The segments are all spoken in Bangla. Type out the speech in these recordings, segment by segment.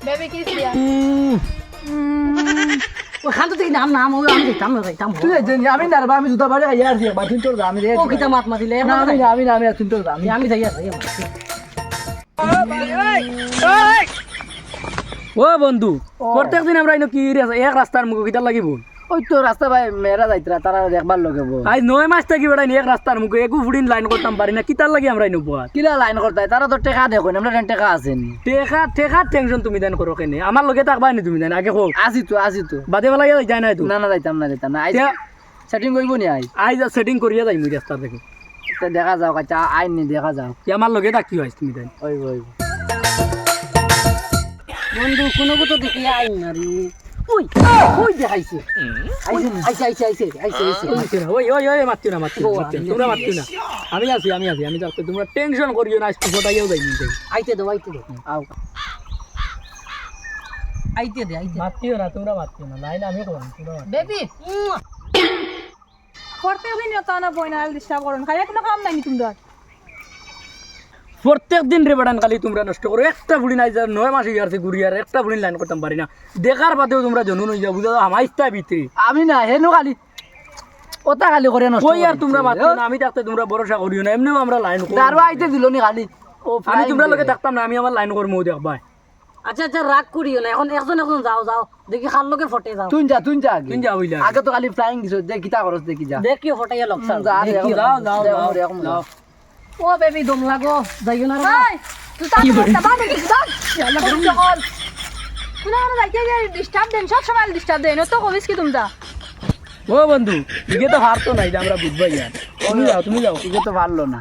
বেবি কিস দিয়া ওখান থেকে নাম নাম ওই আমি দেখতাম না দেখতাম তুই জানি আমি না রে আমি জুতা বাড়ি ইয়ার দিয়ে বা তুই তোর আমি রে ও কিতা মাত মাতিলে না আমি তুই তোর আমি যাই আছে ও বন্ধু প্রত্যেকদিন আমরা কি এক রাস্তার মুখ কিতা লাগিব ওই তো রাস্তা ভাই মেরা যাইতরা তারা দেখবার লগে বল আজ 9 মাস থাকি বেড়াই এক রাস্তার মুখে একু ফুডিন লাইন করতাম পারি না কিতার লাগি আমরা নুপুয়া কিলা লাইন করতে তারা তো টাকা দেখো আমরা টাকা আছে নি টেকা টেনশন তুমি দেন করো কেনে আমার লগে থাকবা নি তুমি দেন আগে হোক আসি তো বাদে বেলা যায় না তো না যাইতাম না আই সেটিং করব নি আই যা সেটিং করিয়া যাই মুই রাস্তা থেকে দেখা যাও কাচা আইন নি দেখা যাও আমার লগে থাকি হইছ তুমি দেন ওই বন্ধু কোনো কত দেখি আই না রে ওই ওই দেখাইছে আইছে ওই মাতিও না তোমরা মাতিও না আমি আছি আমি যাচ্ছি তোমরা টেনশন করিও না আজকে ফটাইও যাই নি আইতে দাও আও আইতে মাতিও না তোমরা মাতিও না লাইন আমি করব তোমরা বেবি করতে দিন না না বইনাল ডিস্টার্ব করুন খালি কোনো কাম নাই তোমরা প্রত্যেক দিন রে বেড়ান খালি তোমরা নষ্ট করো একটা ফুড়ি নাই যা 9 মাস হয়ে গেছে ঘুরি আর একটা ফুড়ি লাইন করতাম পারি না দেখার বাদেও তোমরা জনুন হয়ে যাও বুঝা হামাইস্তা ভিতরে আমি না হেনো খালি ওটা খালি করে নষ্ট কই আর তোমরা মাতিও না আমি থাকতে তোমরা ভরসা করিও না এমনিও আমরা লাইন করব দারবা আইতে দিল নি খালি আমি তোমরা লগে থাকতাম না আমি আমার লাইন করব দেখবা আচ্ছা রাগ করিও না এখন একজন যাও দেখি খাল লগে ফটে যাও তুই যা তুই যা হইলা আগে তো খালি ফ্লাইং দিছ দেখ কিটা করছ দেখি যা দেখিও ফটাইয়া লক্ষণ যাও ও বেবি দম লাগো যাইও না ভাই তুই তা বাদ দিস দাও আল্লাহ গরম জগল তুই না যাইতে যে ডিস্টার্ব দেন সব সময় ডিস্টার্ব দেন তো কবিস কি তোমরা ও বন্ধু ইগে তো হারতো নাই আমরা বুঝবাই আর তুমি যাও ইগে তো পারলো না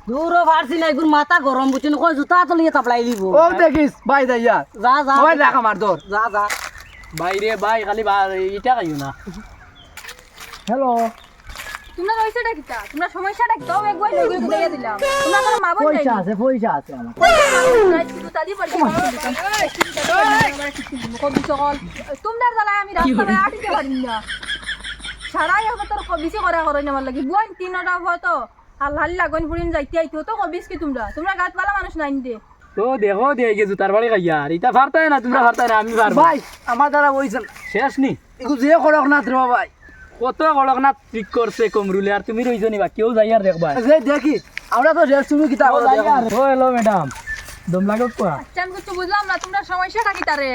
দূরও ফারছি না এগুন মাথা গরম বুঝছেন কই জুতা তলিয়ে তাপলাই দিব ও দেখিস ভাই যাইয়া যা ভাই রাখ আমার দর যা বাইরে ভাই খালি ইটা খাইও না হ্যালো তোমরা রইছেটা কিটা তোমরা সমস্যাটা কি তাও একবার লগে দিয়ে দিলাম তোমরা কোনো মা বোন নাই পয়সা আছে আমার তালি পড়ি কবি সকল তোমরা জ্বালা আমি রাস্তায় আটিতে পারি না সারাই হবে তোর কবিসি করা করো না আমার লাগি বোন তিনটা হতো আল্লাহ লাগুন ফুরিন যাইতে আইতো তো কবিস কি তোমরা গাত পালা মানুষ নাই দে তো দেখো দেখে জুতার বাড়ি খাইয়া আর ইটা ফারতাই না তোমরা ফারতাই না আমি পারবো ভাই আমার দ্বারা বইছেন শেষ নি এগু যে করক না রে ভাই কত কড়কনাথ ঠিক করছে কমরুলে আর তুমি রইছো নিবা কেউ যাই আর দেখবা যে দেখি আমরা তো রেস্ট শুরু কিতা ও হ্যালো ম্যাডাম দম লাগো কোয়া আচ্ছা আমি কিছু বুঝলাম না তোমরা সমস্যাটা কি তারে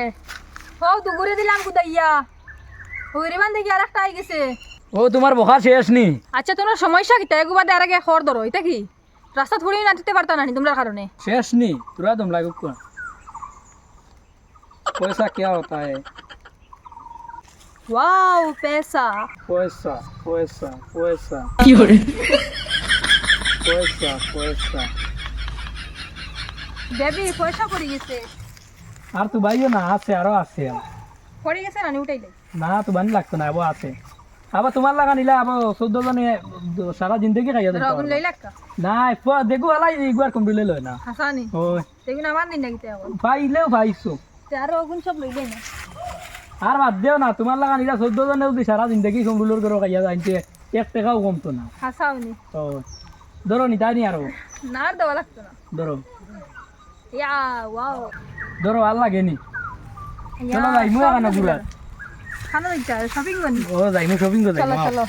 হও তো ঘুরে দিলাম কুদাইয়া হইরিবান দেখি আর একটা আই গেছে ও তোমার বকা শেষ নি আচ্ছা তোমরা সমস্যা কি তাই গুবাদে আর আগে খড় ধরো এটা কি রাস্তা ধরে না দিতে পারতা না তোমরা কারণে শেষ নি তোরা দম লাগো কোয়া पैसा क्या होता है ওয়াও पैसा पैसा पैसा पैसा কি করে पैसा पैसा বেবি পয়সা পড়ে গেছে আর তো ভাইও না আছে আরো আছে পড়ে গেছে না উঠাইলে না তো বানি লাগতো না আবার আছে আবার তোমার লাগা নিলা আবার 14 জনে সারা জিন্দগি খাইয়া দেব রগুন লইলা কা না দেখো আলাই একবার কম দিলে লয় না হাসানি ওই দেখুন আমার দিন নাকি এখন পাইলেও পাইছো আর রগুন সব লইলে না আর বাদ দেও না তোমার লাগা নিলা 14 জনে যদি সারা জিন্দগি কমরুলর করে খাইয়া যাইতে 1 টাকাও কমতো না হাসাওনি ও ধরো নি তাই নি আরো না আর দেওয়া লাগতো না ধরো ইয়া ওয়াও ধরো আর লাগেনি চলো যাই মু এখানে ঘুরা খানা দিতে শপিং করনি ও যাই মু শপিং করে যাই চলো চলো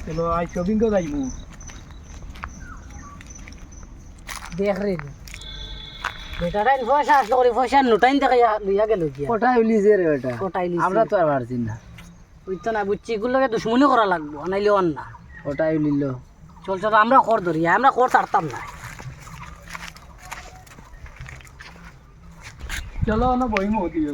চলো আই শপিং করে যাই মু দেখ রে বেটারাই পয়সা আসলো করে পয়সা নোটাইন দেখা লইয়া গেল কি কোটাই উলিছে রে এটা কোটাই লিছি আমরা তো আর পারছি না বুঝতো না বুঝছি এগুলোকে দুশ্মনী করা লাগবো নাইলে অন না কোটাই উলিল চল আমরা কর ধরি আমরা কর ছাড়তাম না চলো না বই মু দিও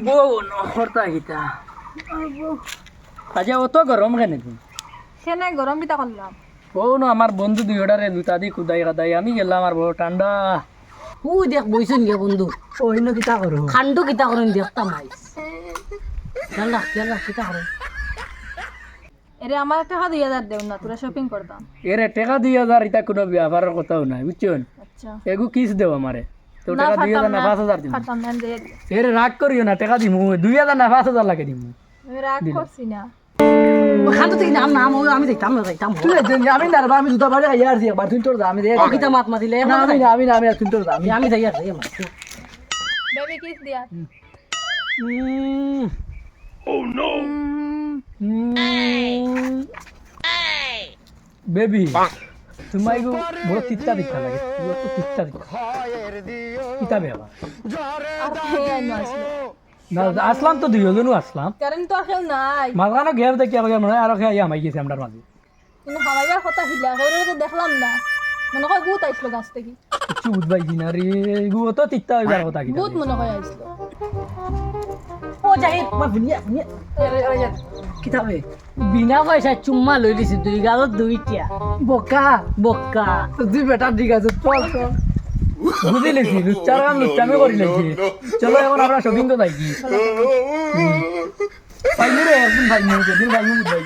বউ নহরতা গীতা আচ্ছা অত গরম কেন তুমি সেনে গরম বিতা করলাম ও না আমার বন্ধু দুইটারে দুটা দি কুদাই কাদাই আমি গেলাম আর বড় ঠান্ডা ওই দেখ বইছেন গে বন্ধু ওইনো কিতা করো খান্ডু কিতা করেন দেখতাম আই কেলা কিতা করেন এরে আমার টাকা 2000 দেও না তোরা শপিং করতাম এরে টাকা 2000 এটা কোনো ব্যাপারের কথাও নাই বুঝছেন আচ্ছা এগু কিস দেও আমারে তো টাকা 2000 না 5000 দিমু খাতাম না দিয়ে এরে রাগ করিও না টাকা দিমু 2000 না 5000 লাগে দিমু আমি রাগ করছি না খান তো থেকে নাম নাম আমি দেখতাম না যাইতাম তুই যাইতেন না, আমি নারবা, আমি জুতা বাড়ি খাইয়া আসছি একবার, তুই তোর যা, আমি দেখে কিতা মাত মাতিলে না, আমি না, আমি না, আমি না, তুই তোর যা, আমি আমি যাই আর যাই বেবি কিস দিয়া বেবি তোমায় গো বড় তিত্তা দিতা লাগে তুই তো তিত্তা দিতা কিতা বেবা আর হে আইনো আসলো না আসলাম তো দুইজনও আসলাম কারণ তো আর কেউ নাই মাঝখানে গ্যাপ দেখি আর মনে হয় আরো খেয়ে আমাই গেছে আমরার মাঝে কিন্তু হামাইবার কথা হিলা ওরে তো দেখলাম না মনে হয় ভূত আইসলো গাছ থেকে কিছু বুঝবাই না রে গু তো তিত্তা হইবার কথা কিতা ভূত মনে হয় আইসলো ও যাই মা বুনিয়া বুনিয়া কিতাবে বিনা পয়সা চুম্মা লই দিছি 2 গালত 2টা বোকা, বক্কা তুই বেটা ঠিক আছে, চল চল। বুঝে লেছি লুচ্চার কাম লুচ্চামি করি লেছি চলো এখন আমরা শপিং তো যাই কি পাইনি রে একদিন পাইনি যেদিন পাইনি বুঝবাই